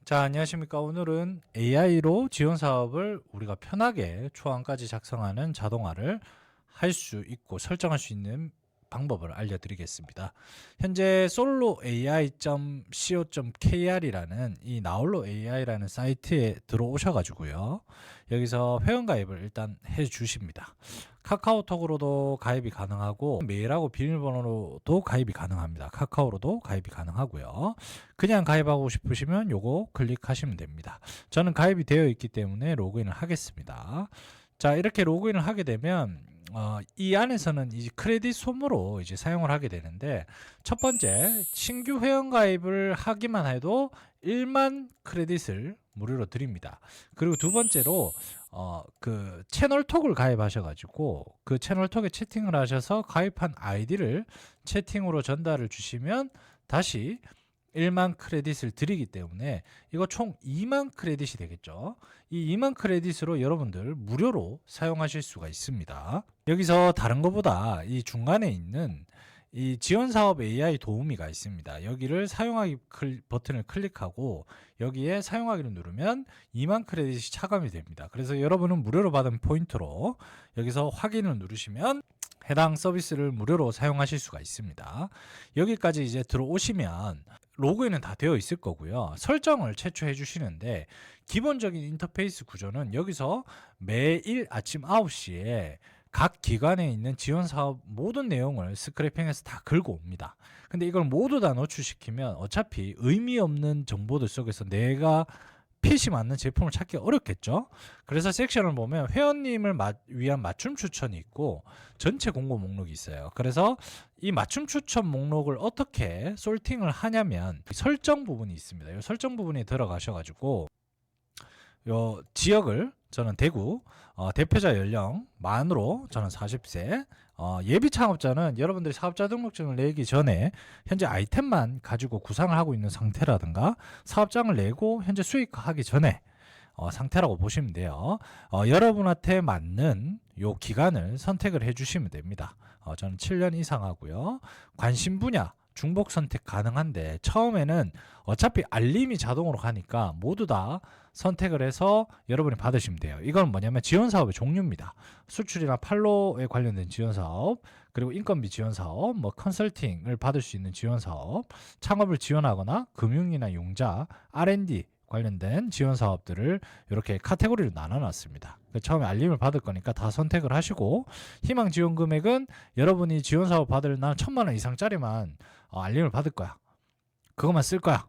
자, 안녕하십니까. 오늘은 AI로 지원 사업을 우리가 편하게 초안까지 작성하는 자동화를 할 수 있고 설정할 수 있는 방법을 알려드리겠습니다. 현재 soloai.co.kr이라는 이 나홀로 AI라는 사이트에 들어오셔가지고요. 여기서 회원가입을 일단 해주십니다. 카카오톡으로도 가입이 가능하고 메일하고 비밀번호로도 가입이 가능합니다. 카카오로도 가입이 가능하고요. 그냥 가입하고 싶으시면 요거 클릭하시면 됩니다. 저는 가입이 되어 있기 때문에 로그인을 하겠습니다. 자, 이렇게 로그인을 하게 되면 이 안에서는 이제 크레딧 솜으로 이제 사용을 하게 되는데, 첫 번째 신규 회원 가입을 하기만 해도 1만 크레딧을 무료로 드립니다. 그리고 두 번째로 그 채널톡을 가입하셔가지고 그 채널톡에 채팅을 하셔서 가입한 아이디를 채팅으로 전달을 주시면 다시 1만 크레딧을 드리기 때문에 이거 총 2만 크레딧이 되겠죠. 이 2만 크레딧으로 여러분들 무료로 사용하실 수가 있습니다. 여기서 다른 것보다 이 중간에 있는 이 지원사업 AI 도우미가 있습니다. 여기를 사용하기 버튼을 클릭하고 여기에 사용하기를 누르면 2만 크레딧이 차감이 됩니다. 그래서 여러분은 무료로 받은 포인트로 여기서 확인을 누르시면 해당 서비스를 무료로 사용하실 수가 있습니다. 여기까지 이제 들어오시면 로그인은 다 되어 있을 거고요. 설정을 최초 해주시는데, 기본적인 인터페이스 구조는 여기서 매일 아침 9시에 각 기관에 있는 지원 사업 모든 내용을 스크래핑해서 다 긁어 옵니다. 근데 이걸 모두 다 노출시키면 어차피 의미 없는 정보들 속에서 내가 핏이 맞는 제품을 찾기 어렵겠죠. 그래서 섹션을 보면 회원님을 위한 맞춤 추천이 있고 전체 공고 목록이 있어요. 그래서 이 맞춤 추천 목록을 어떻게 솔팅을 하냐면 설정 부분이 있습니다. 이 설정 부분에 들어가셔가지고 요 지역을 저는 대구, 대표자 연령 만으로 저는 40세, 예비 창업자는 여러분들이 사업자 등록증을 내기 전에 현재 아이템만 가지고 구상을 하고 있는 상태라든가 사업장을 내고 현재 수익화하기 전에 상태라고 보시면 돼요. 여러분한테 맞는 요 기간을 선택을 해주시면 됩니다. 저는 7년 이상 하고요. 관심 분야 중복 선택 가능한데, 처음에는 어차피 알림이 자동으로 가니까 모두 다 선택을 해서 여러분이 받으시면 돼요. 이건 뭐냐면 지원 사업의 종류입니다. 수출이나 판로에 관련된 지원 사업, 그리고 인건비 지원 사업, 뭐 컨설팅을 받을 수 있는 지원 사업, 창업을 지원하거나 금융이나 융자, R&D 관련된 지원 사업들을 이렇게 카테고리로 나눠놨습니다. 처음에 알림을 받을 거니까 다 선택을 하시고, 희망 지원 금액은 여러분이 지원 사업 받을 나는 1,000만 원 이상짜리만 알림을 받을 거야, 그것만 쓸 거야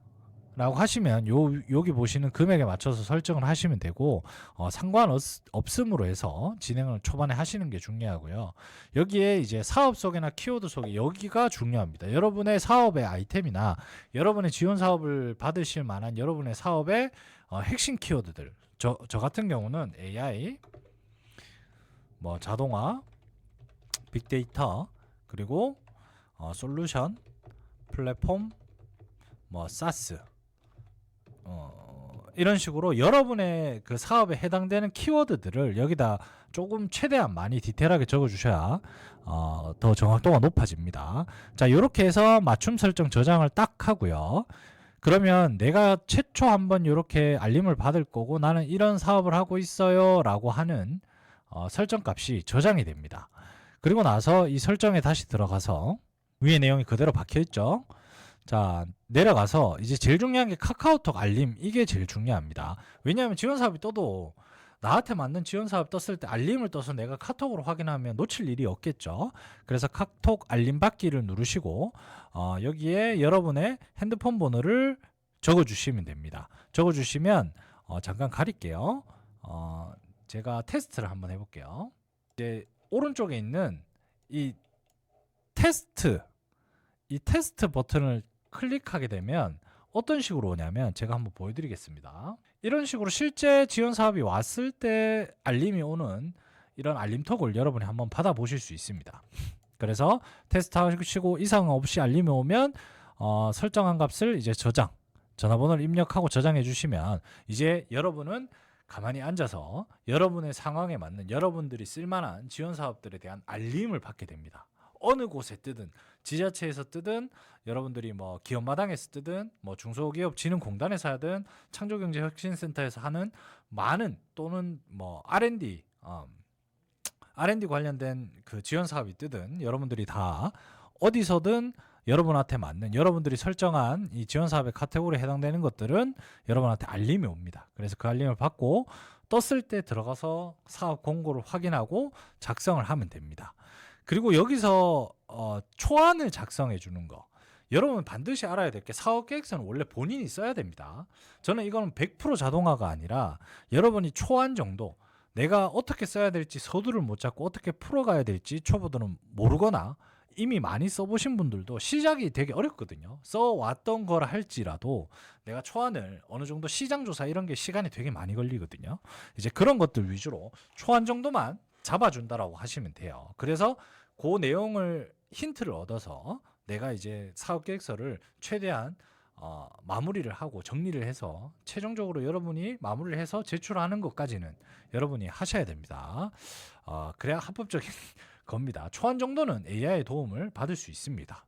라고 하시면 여기 보시는 금액에 맞춰서 설정을 하시면 되고, 상관없음으로 해서 진행을 초반에 하시는 게 중요하고요. 여기에 이제 사업 소개나 키워드 소개, 여기가 중요합니다. 여러분의 사업의 아이템이나 여러분의 지원 사업을 받으실 만한 여러분의 사업의 핵심 키워드들, 저 같은 경우는 AI, 뭐 자동화, 빅데이터, 그리고 솔루션, 플랫폼, 뭐 사스, 이런 식으로 여러분의 그 사업에 해당되는 키워드들을 여기다 조금 최대한 많이 디테일하게 적어주셔야 더 정확도가 높아집니다. 자, 이렇게 해서 맞춤 설정 저장을 딱 하고요. 그러면 내가 최초 한번 이렇게 알림을 받을 거고 나는 이런 사업을 하고 있어요 라고 하는 설정 값이 저장이 됩니다. 그리고 나서 이 설정에 다시 들어가서 위에 내용이 그대로 박혀 있죠. 자, 내려가서 이제 제일 중요한 게 카카오톡 알림, 이게 제일 중요합니다. 왜냐하면 지원 사업이 떠도 나한테 맞는 지원 사업 떴을 때 알림을 떠서 내가 카톡으로 확인하면 놓칠 일이 없겠죠. 그래서 카톡 알림 받기를 누르시고 여기에 여러분의 핸드폰 번호를 적어주시면 됩니다. 적어주시면 잠깐 가릴게요. 제가 테스트를 한번 해볼게요. 이제 오른쪽에 있는 이 테스트 버튼을 클릭하게 되면 어떤 식으로 오냐면, 제가 한번 보여드리겠습니다. 이런 식으로 실제 지원 사업이 왔을 때 알림이 오는 이런 알림톡을 여러분이 한번 받아보실 수 있습니다. 그래서 테스트 하시고 이상 없이 알림이 오면 설정한 값을 이제 전화번호를 입력하고 저장해 주시면 이제 여러분은 가만히 앉아서 여러분의 상황에 맞는 여러분들이 쓸만한 지원 사업들에 대한 알림을 받게 됩니다. 어느 곳에 뜨든 지자체에서 뜨든 여러분들이 뭐 기업마당에서 뜨든 뭐 중소기업 진흥공단에서 하든 창조경제혁신센터에서 하는 많은 또는 뭐 R&D 관련된 그 지원 사업이 뜨든 여러분들이 다 어디서든 여러분한테 맞는 여러분들이 설정한 이 지원 사업의 카테고리에 해당되는 것들은 여러분한테 알림이 옵니다. 그래서 그 알림을 받고 떴을 때 들어가서 사업 공고를 확인하고 작성을 하면 됩니다. 그리고 여기서 초안을 작성해 주는 거. 여러분 반드시 알아야 될 게 사업계획서는 원래 본인이 써야 됩니다. 저는 이거는 100% 자동화가 아니라 여러분이 초안 정도 내가 어떻게 써야 될지 서두를 못 잡고 어떻게 풀어가야 될지 초보들은 모르거나 이미 많이 써보신 분들도 시작이 되게 어렵거든요. 써왔던 거라 할지라도 내가 초안을 어느 정도 시장조사 이런 게 시간이 되게 많이 걸리거든요. 이제 그런 것들 위주로 초안 정도만 잡아준다라고 하시면 돼요. 그래서 그 내용을 힌트를 얻어서 내가 이제 사업계획서를 최대한 마무리를 하고 정리를 해서 최종적으로 여러분이 마무리를 해서 제출하는 것까지는 여러분이 하셔야 됩니다. 그래야 합법적인 겁니다. 초안 정도는 AI의 도움을 받을 수 있습니다.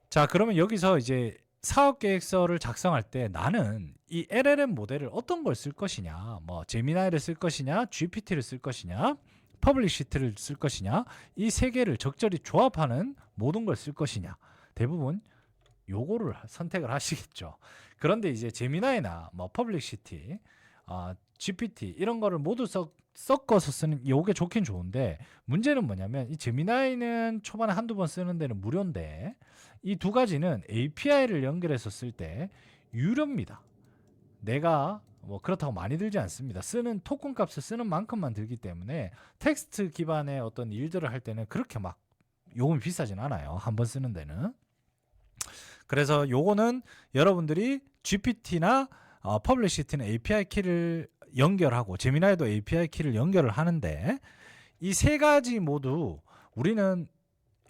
자, 그러면 여기서 이제 사업계획서를 작성할 때 나는 이 LLM 모델을 어떤 걸 쓸 것이냐, 뭐 제미나이를 쓸 것이냐, GPT를 쓸 것이냐, 퍼블릭시트를 쓸 것이냐, 이 세 개를 적절히 조합하는 모든 걸 쓸 것이냐, 대부분 요거를 선택을 하시겠죠. 그런데 이제 제미나이나 뭐 퍼블릭시티, GPT 이런 거를 모두 섞어서 쓰는 요게 좋긴 좋은데 문제는 뭐냐면 이 제미나이는 초반에 한두 번 쓰는 데는 무료인데 이 두 가지는 API를 연결해서 쓸 때 유료입니다. 내가 뭐 그렇다고 많이 들지 않습니다. 쓰는 토큰 값을 쓰는 만큼만 들기 때문에 텍스트 기반의 어떤 일들을 할 때는 그렇게 막 요금이 비싸진 않아요. 한 번 쓰는 데는. 그래서 요거는 여러분들이 GPT나 퍼블리시티는 API 키를 연결하고 제미나이도 API 키를 연결을 하는데 이 세 가지 모두 우리는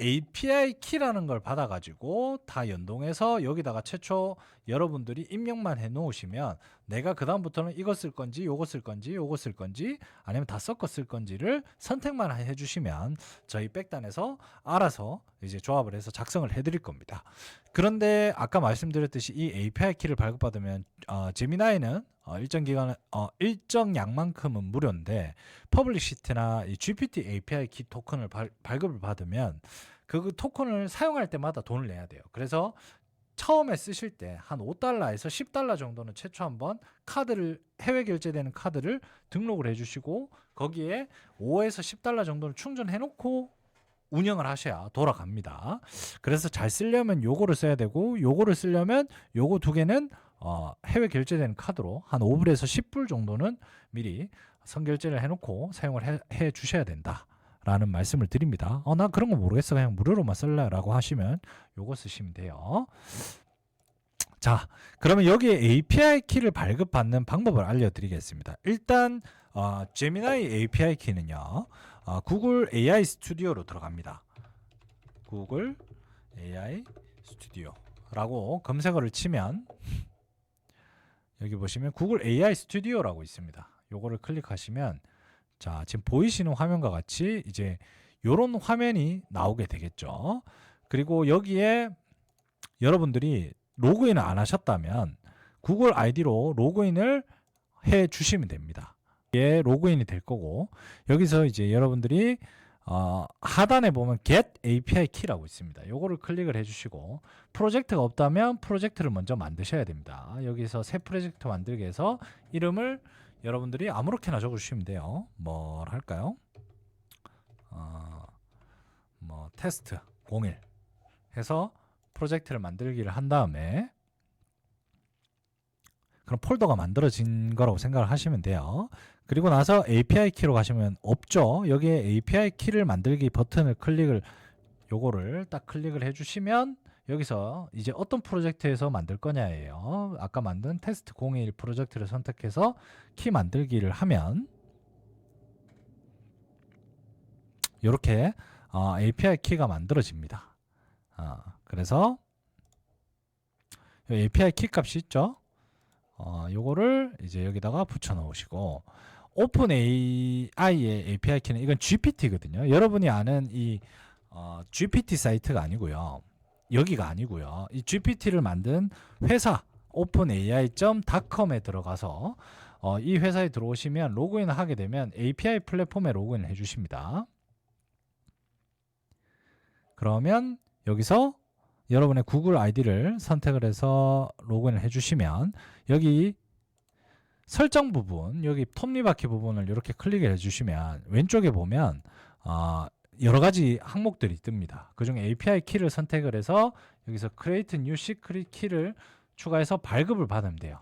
API 키라는 걸 받아가지고 다 연동해서 여기다가 최초 여러분들이 입력만 해 놓으시면 내가 그 다음부터는 이거 쓸 건지 요거 쓸 건지 요거 쓸 건지 아니면 다 섞어 쓸 건지를 선택만 해주시면 저희 백단에서 알아서 이제 조합을 해서 작성을 해드릴 겁니다. 그런데 아까 말씀드렸듯이 이 API 키를 발급받으면 제미나이는 일정 양만큼은 무료인데 퍼블릭시티나 이 GPT API 키 토큰을 발급을 받으면 그 토큰을 사용할 때마다 돈을 내야 돼요. 그래서 처음에 쓰실 때 한 $5에서 $10 정도는 최초 한번 카드를 해외 결제되는 카드를 등록을 해주시고 거기에 $5에서 $10 정도는 충전해 놓고 운영을 하셔야 돌아갑니다. 그래서 잘 쓰려면 요거를 써야 되고 요거를 쓰려면 요거 두 개는 해외 결제되는 카드로 한 5불에서 10불 정도는 미리 선결제를 해놓고 사용을 해 주셔야 된다라는 말씀을 드립니다. 나 그런 거 모르겠어. 그냥 무료로만 쓸래 라고 하시면 요거 쓰시면 돼요. 자, 그러면 여기에 API 키를 발급받는 방법을 알려드리겠습니다. 일단 제미나이 API 키는요. 구글 AI 스튜디오로 들어갑니다. 구글 AI 스튜디오라고 검색어를 치면 여기 보시면 구글 AI 스튜디오라고 있습니다. 요거를 클릭하시면 자, 지금 보이시는 화면과 같이 이제 요런 화면이 나오게 되겠죠. 그리고 여기에 여러분들이 로그인을 안 하셨다면 구글 아이디로 로그인을 해 주시면 됩니다. 예, 로그인이 될 거고 여기서 이제 여러분들이 하단에 보면 Get API Key라고 있습니다. 요거를 클릭을 해주시고 프로젝트가 없다면 프로젝트를 먼저 만드셔야 됩니다. 여기서 새 프로젝트 만들기 해서 이름을 여러분들이 아무렇게나 적어주시면 돼요. 뭘 할까요? 뭐 테스트 01 해서 프로젝트를 만들기를 한 다음에 그럼 폴더가 만들어진 거라고 생각을 하시면 돼요. 그리고 나서 API 키로 가시면 없죠. 여기에 API 키를 만들기 버튼을 요거를 딱 클릭을 해주시면 여기서 이제 어떤 프로젝트에서 만들 거냐예요. 아까 만든 테스트 01 프로젝트를 선택해서 키 만들기를 하면 이렇게 API 키가 만들어집니다. 그래서 API 키 값이 있죠. 요거를 이제 여기다가 붙여 넣으시고 오픈 AI의 API 키는 이건 GPT거든요. 여러분이 아는 이 GPT 사이트가 아니고요. 여기가 아니고요. 이 GPT를 만든 회사 openai.com에 들어가서 이 회사에 들어오시면 로그인을 하게 되면 API 플랫폼에 로그인을 해주십니다. 그러면 여기서 여러분의 구글 아이디를 선택을 해서 로그인을 해주시면 여기 설정 부분, 여기 톱니바퀴 부분을 이렇게 클릭을 해주시면 왼쪽에 보면 여러 가지 항목들이 뜹니다. 그중에 API 키를 선택을 해서 여기서 Create New Secret 키를 추가해서 발급을 받으면 돼요.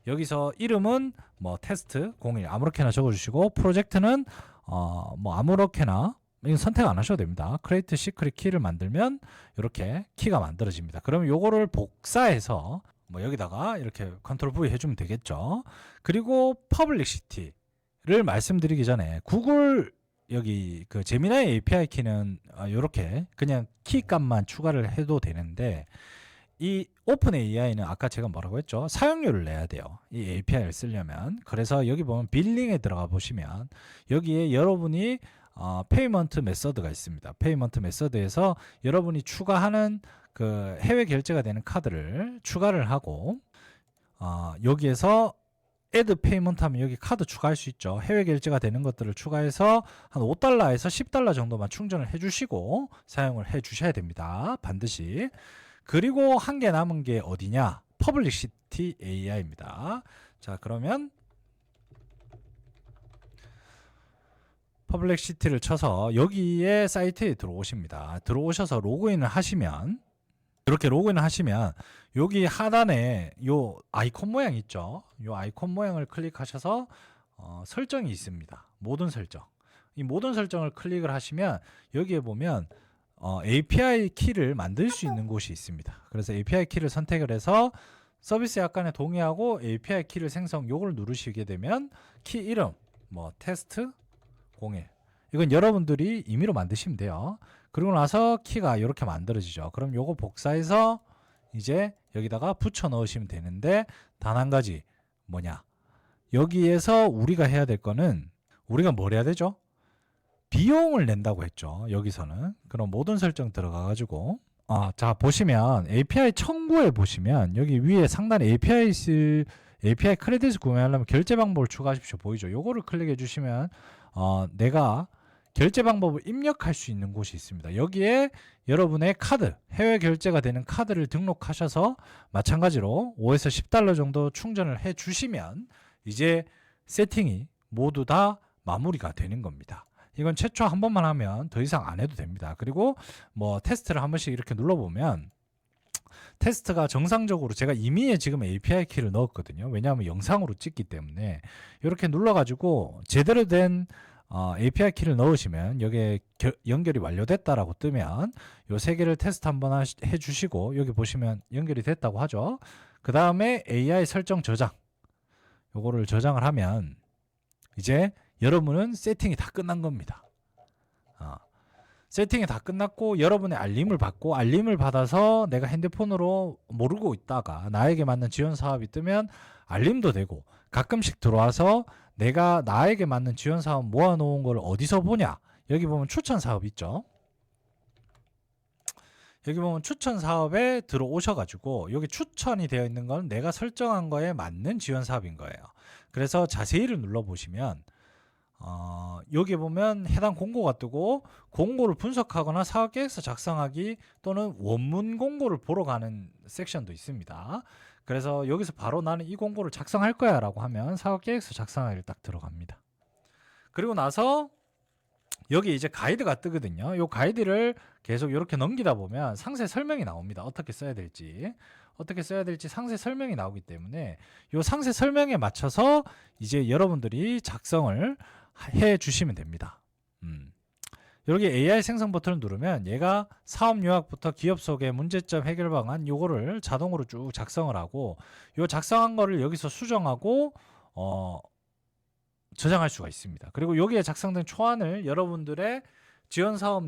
여기서 이름은 뭐 테스트 01 아무렇게나 적어주시고 프로젝트는 뭐 아무렇게나 이건 선택 안 하셔도 됩니다. Create Secret 키를 만들면 이렇게 키가 만들어집니다. 그러면 요거를 복사해서 뭐 여기다가 이렇게 컨트롤 V 해주면 되겠죠. 그리고 퍼블릭시티를 말씀드리기 전에 구글 여기 그 제미나이 API 키는 이렇게 그냥 키 값만 추가를 해도 되는데 이 오픈 AI는 아까 제가 뭐라고 했죠? 사용료를 내야 돼요. 이 API를 쓰려면. 그래서 여기 보면 빌링에 들어가 보시면 여기에 여러분이 페이먼트 메서드가 있습니다. 페이먼트 메서드에서 여러분이 추가하는 그 해외 결제가 되는 카드를 추가를 하고 여기에서 애드 페이먼트 하면 여기 카드 추가할 수 있죠. 해외 결제가 되는 것들을 추가해서 한 5달러에서 10달러 정도만 충전을 해주시고 사용을 해주셔야 됩니다. 반드시. 그리고 한 개 남은 게 어디냐? 퍼블릭시티 AI입니다. 자, 그러면 퍼블릭시티를 쳐서 여기에 사이트에 들어오십니다. 들어오셔서 로그인을 하시면 이렇게 로그인을 하시면 여기 하단에 요 아이콘 모양 있죠. 요 아이콘 모양을 클릭하셔서 설정이 있습니다. 모든 설정. 이 모든 설정을 클릭을 하시면 여기에 보면 API 키를 만들 수 있는 곳이 있습니다. 그래서 API 키를 선택을 해서 서비스 약관에 동의하고 API 키를 생성 요걸 누르시게 되면 키 이름 뭐 테스트 01 이건 여러분들이 임의로 만드시면 돼요. 그리고 나서 키가 이렇게 만들어지죠. 그럼 요거 복사해서 이제 여기다가 붙여 넣으시면 되는데 단 한 가지 뭐냐? 여기에서 우리가 해야 될 거는 우리가 뭘 해야 되죠? 비용을 낸다고 했죠. 여기서는. 그럼 모든 설정 들어가 가지고 자 보시면 API 청구에 보시면 여기 위에 상단에 API 크레딧을 구매하려면 결제 방법을 추가하십시오. 보이죠? 요거를 클릭해 주시면 내가 결제 방법을 입력할 수 있는 곳이 있습니다. 여기에 여러분의 카드, 해외 결제가 되는 카드를 등록하셔서 마찬가지로 5에서 10달러 정도 충전을 해 주시면 이제 세팅이 모두 다 마무리가 되는 겁니다. 이건 최초 한 번만 하면 더 이상 안 해도 됩니다. 그리고 뭐 테스트를 한 번씩 이렇게 눌러보면 테스트가 정상적으로 제가 임의에 지금 API 키를 넣었거든요. 왜냐하면 영상으로 찍기 때문에 이렇게 눌러가지고 제대로 된 API 키를 넣으시면 여기에 연결이 완료됐다라고 뜨면 요 세 개를 테스트 한번 해주시고 여기 보시면 연결이 됐다고 하죠. 그 다음에 AI 설정 저장 요거를 저장을 하면 이제 여러분은 세팅이 다 끝난 겁니다. 세팅이 다 끝났고 여러분의 알림을 받고 알림을 받아서 내가 핸드폰으로 모르고 있다가 나에게 맞는 지원 사업이 뜨면 알림도 되고 가끔씩 들어와서 내가 나에게 맞는 지원 사업 모아놓은 걸 어디서 보냐? 여기 보면 추천 사업 있죠. 여기 보면 추천 사업에 들어오셔가지고 여기 추천이 되어 있는 건 내가 설정한 거에 맞는 지원 사업인 거예요. 그래서 자세히를 눌러보시면 여기 보면 해당 공고가 뜨고 공고를 분석하거나 사업 계획서 작성하기 또는 원문 공고를 보러 가는 섹션도 있습니다. 그래서 여기서 바로 나는 이 공고를 작성할 거야 라고 하면 사업 계획서 작성하기를 딱 들어갑니다. 그리고 나서 여기 이제 가이드가 뜨거든요. 이 가이드를 계속 이렇게 넘기다 보면 상세 설명이 나옵니다. 어떻게 써야 될지 상세 설명이 나오기 때문에 이 상세 설명에 맞춰서 이제 여러분들이 작성을 해 주시면 됩니다. 여기 AI 생성 버튼을 누르면 얘가 사업 요약부터 기업 소개, 문제점 해결 방안 요거를 자동으로 쭉 작성을 하고 요 작성한 거를 여기서 수정하고 저장할 수가 있습니다. 그리고 여기에 작성된 초안을 여러분들의 지원 사업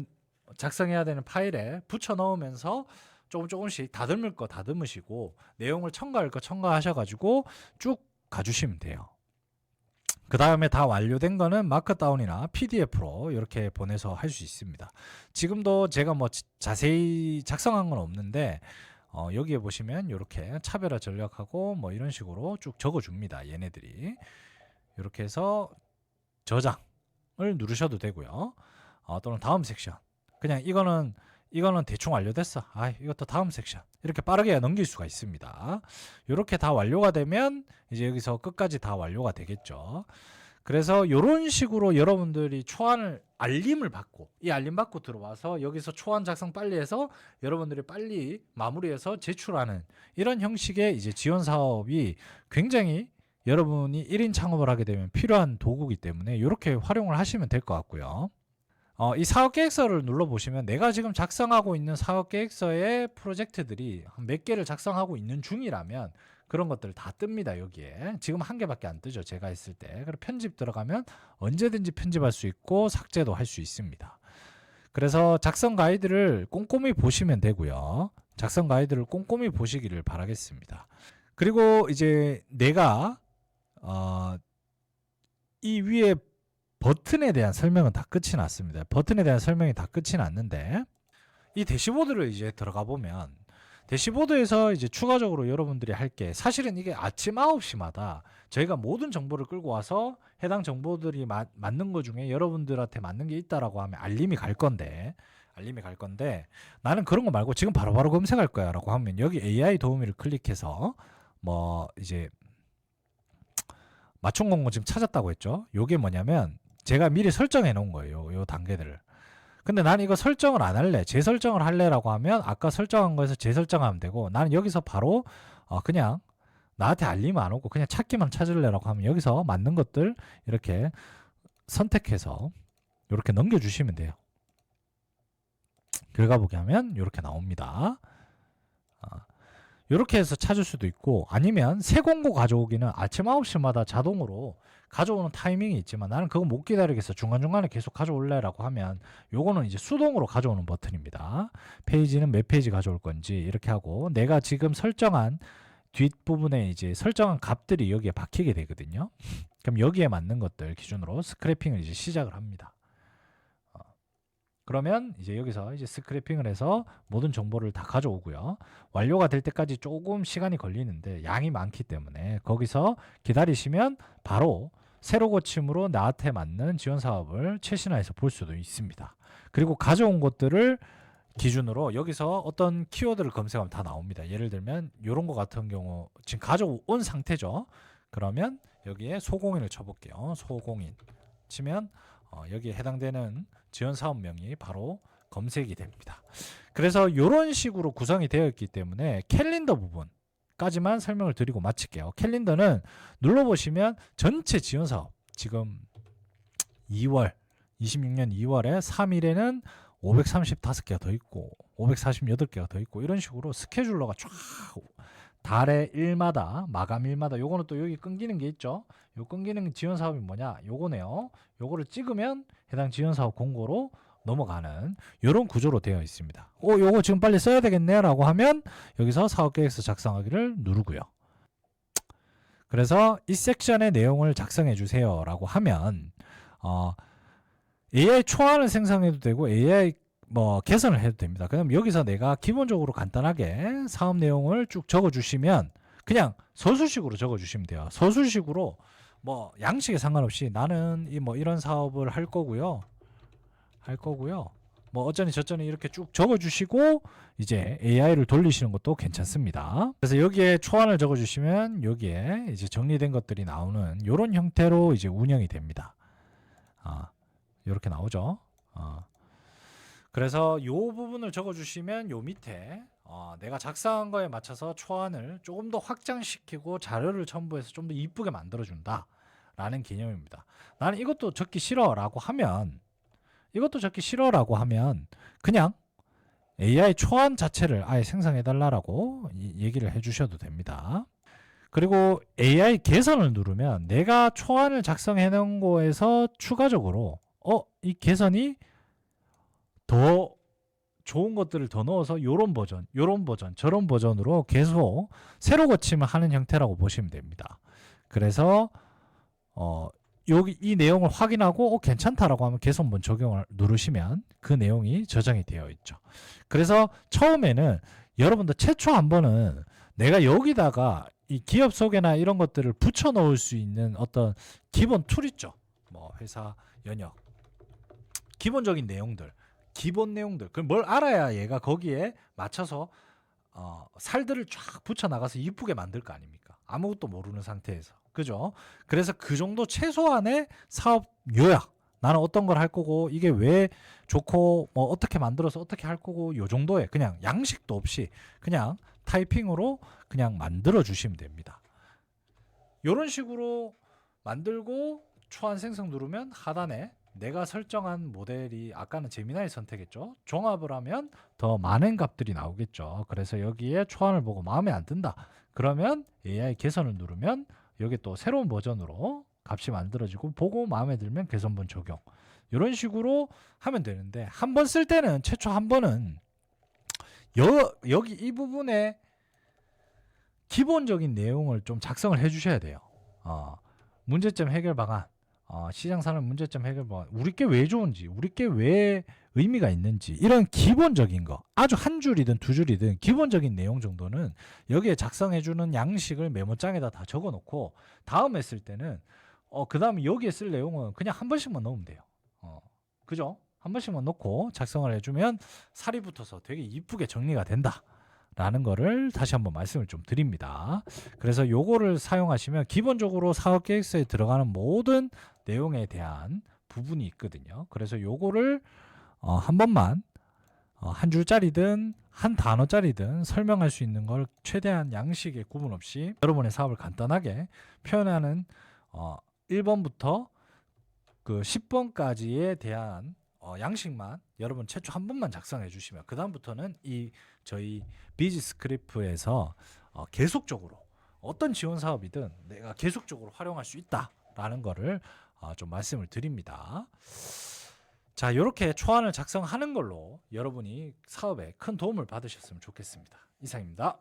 작성해야 되는 파일에 붙여 넣으면서 조금씩 다듬을 거 다듬으시고 내용을 첨가할 거 첨가하셔 가지고 쭉 가주시면 돼요. 그 다음에 다 완료된 거는 마크다운이나 PDF로 이렇게 보내서 할 수 있습니다. 지금도 제가 뭐 자세히 작성한 건 없는데 여기에 보시면 이렇게 차별화 전략하고 뭐 이런 식으로 쭉 적어줍니다. 얘네들이 이렇게 해서 저장을 누르셔도 되고요. 또는 다음 섹션, 그냥 이거는 대충 완료됐어. 이것도 다음 sek션. 이렇게 빠르게 넘길 수가 있습니다. 이렇게 다 완료가 되면 이제 여기서 끝까지 다 완료가 되겠죠. 그래서 이런 식으로 여러분들이 초안을 알림을 받고, 이 알림 받고 들어와서 여기서 초안 작성 빨리 해서 여러분들이 빨리 마무리해서 제출하는 이런 형식의 이제 지원 사업이 굉장히 여러분이 1인 창업을 하게 되면 필요한 도구이기 때문에 이렇게 활용을 하시면 될 것 같고요. 이 사업계획서를 눌러보시면 내가 지금 작성하고 있는 사업계획서의 프로젝트들이 몇 개를 작성하고 있는 중이라면 그런 것들 다 뜹니다. 여기에 지금 한 개밖에 안 뜨죠. 제가 했을 때. 그리고 편집 들어가면 언제든지 편집할 수 있고 삭제도 할 수 있습니다. 그래서 작성 가이드를 꼼꼼히 보시면 되고요. 작성 가이드를 꼼꼼히 보시기를 바라겠습니다. 그리고 이제 내가 이 위에 버튼에 대한 설명은 다 끝이 났습니다. 버튼에 대한 설명이 다 끝이 났는데 이 대시보드를 이제 들어가 보면 대시보드에서 이제 추가적으로 여러분들이 할 게, 사실은 이게 아침 9시마다 저희가 모든 정보를 끌고 와서 해당 정보들이 맞는 것 중에 여러분들한테 맞는 게 있다라고 하면 알림이 갈 건데 나는 그런 거 말고 지금 바로바로 검색할 거야 라고 하면 여기 AI 도우미를 클릭해서 뭐 이제 맞춤 공고 지금 찾았다고 했죠. 요게 뭐냐면 제가 미리 설정해 놓은 거예요. 요 단계들을. 근데 나는 이거 설정을 안 할래, 재설정을 할래라고 하면 아까 설정한 거에서 재설정하면 되고, 나는 여기서 바로 그냥 나한테 알림 안 오고 그냥 찾기만 찾을래라고 하면 여기서 맞는 것들 이렇게 선택해서 이렇게 넘겨주시면 돼요. 결과 보기 하면 이렇게 나옵니다. 이렇게 해서 찾을 수도 있고, 아니면 새 공고 가져오기는 아침 9시마다 자동으로 가져오는 타이밍이 있지만 나는 그거 못 기다리겠어, 중간중간에 계속 가져올래 라고 하면 요거는 이제 수동으로 가져오는 버튼입니다. 페이지는 몇 페이지 가져올 건지 이렇게 하고, 내가 지금 설정한 뒷부분에 이제 설정한 값들이 여기에 박히게 되거든요. 그럼 여기에 맞는 것들 기준으로 스크래핑을 이제 시작을 합니다. 그러면 이제 여기서 이제 스크래핑을 해서 모든 정보를 다 가져오고요. 완료가 될 때까지 조금 시간이 걸리는데 양이 많기 때문에 거기서 기다리시면 바로 새로 고침으로 나한테 맞는 지원 사업을 최신화해서 볼 수도 있습니다. 그리고 가져온 것들을 기준으로 여기서 어떤 키워드를 검색하면 다 나옵니다. 예를 들면 이런 거 같은 경우 지금 가져온 상태죠. 그러면 여기에 소공인을 쳐볼게요. 소공인 치면 여기에 해당되는 지원 사업명이 바로 검색이 됩니다. 그래서 이런 식으로 구성이 되어 있기 때문에 캘린더 부분까지만 설명을 드리고 마칠게요. 캘린더는 눌러보시면 전체 지원 사업, 지금 26년 2월에 3일에는 535개가 더 있고 548개가 더 있고 이런 식으로 스케줄러가 쫙 달의 일마다, 마감일마다, 요거는 또 여기 끊기는 게 있죠. 요 끊기는 지원 사업이 뭐냐? 요거네요. 요거를 찍으면 해당 지원 사업 공고로 넘어가는 이런 구조로 되어 있습니다. 요거 지금 빨리 써야 되겠네 라고 하면 여기서 사업계획서 작성하기를 누르고요. 그래서 이 섹션의 내용을 작성해 주세요 라고 하면 AI 초안을 생성해도 되고 AI 개선을 해도 됩니다. 그럼 여기서 내가 기본적으로 간단하게 사업 내용을 쭉 적어주시면 그냥 서술식으로 적어주시면 돼요. 서술식으로 양식에 상관없이 나는 이런 사업을 할 거고요. 어쩌니 저쩌니 이렇게 쭉 적어주시고 이제 AI를 돌리시는 것도 괜찮습니다. 그래서 여기에 초안을 적어주시면 여기에 이제 정리된 것들이 나오는 이런 형태로 이제 운영이 됩니다. 이렇게 나오죠. 그래서 이 부분을 적어주시면 요 밑에 내가 작성한 거에 맞춰서 초안을 조금 더 확장시키고 자료를 첨부해서 좀 더 이쁘게 만들어준다 라는 개념입니다. 나는 이것도 적기 싫어라고 하면 그냥 AI 초안 자체를 아예 생성해달라고 얘기를 해주셔도 됩니다. 그리고 AI 개선을 누르면 내가 초안을 작성해 놓은 거에서 추가적으로 이 개선이 더 좋은 것들을 더 넣어서 요런 버전, 저런 버전으로 계속 새로 고침을 하는 형태라고 보시면 됩니다. 그래서 여기 이 내용을 확인하고 괜찮다라고 하면 개선본 적용을 누르시면 그 내용이 저장이 되어 있죠. 그래서 처음에는 여러분들 최초 한 번은 내가 여기다가 이 기업 소개나 이런 것들을 붙여 넣을 수 있는 어떤 기본 툴 있죠. 뭐 회사 연역, 기본적인 내용들, 기본 내용들. 그럼 뭘 알아야 얘가 거기에 맞춰서 살들을 쫙 붙여 나가서 이쁘게 만들 거 아닙니까? 아무것도 모르는 상태에서. 그죠? 그래서 그 정도 최소한의 사업 요약. 나는 어떤 걸 할 거고 이게 왜 좋고 뭐 어떻게 만들어서 어떻게 할 거고 요 정도의 그냥 양식도 없이 그냥 타이핑으로 그냥 만들어 주시면 됩니다. 이런 식으로 만들고 초안 생성 누르면 하단에 내가 설정한 모델이 아까는 제미나이 선택했죠. 종합을 하면 더 많은 값들이 나오겠죠. 그래서 여기에 초안을 보고 마음에 안 든다. 그러면 AI 개선을 누르면 여기 또 새로운 버전으로 값이 만들어지고 보고 마음에 들면 개선본 적용. 이런 식으로 하면 되는데 한 번 쓸 때는 최초 한 번은 여기 이 부분에 기본적인 내용을 좀 작성을 해 주셔야 돼요. 문제점 해결 방안, 시장 산업 문제점 해결 방안, 우리께 왜 좋은지, 우리께 왜 의미가 있는지 이런 기본적인 거 아주 한 줄이든 두 줄이든 기본적인 내용 정도는 여기에 작성해 주는 양식을 메모장에다 다 적어 놓고 다음에 쓸 때는 그 다음에 여기에 쓸 내용은 그냥 한 번씩만 넣으면 돼요. 그죠? 한 번씩만 넣고 작성을 해주면 살이 붙어서 되게 이쁘게 정리가 된다 라는 거를 다시 한번 말씀을 좀 드립니다. 그래서 요거를 사용하시면 기본적으로 사업계획서에 들어가는 모든 내용에 대한 부분이 있거든요. 그래서 요거를 한 번만 한 줄짜리든 한 단어짜리든 설명할 수 있는 걸 최대한 양식의 구분 없이 여러분의 사업을 간단하게 표현하는 1번부터 그 10번까지에 대한 양식만 여러분 최초 한 번만 작성해 주시면 그 다음부터는 이 저희 비즈 스크립트에서 계속적으로 어떤 지원 사업이든 내가 계속적으로 활용할 수 있다라는 거를 좀 말씀을 드립니다. 자, 이렇게 초안을 작성하는 걸로 여러분이 사업에 큰 도움을 받으셨으면 좋겠습니다. 이상입니다.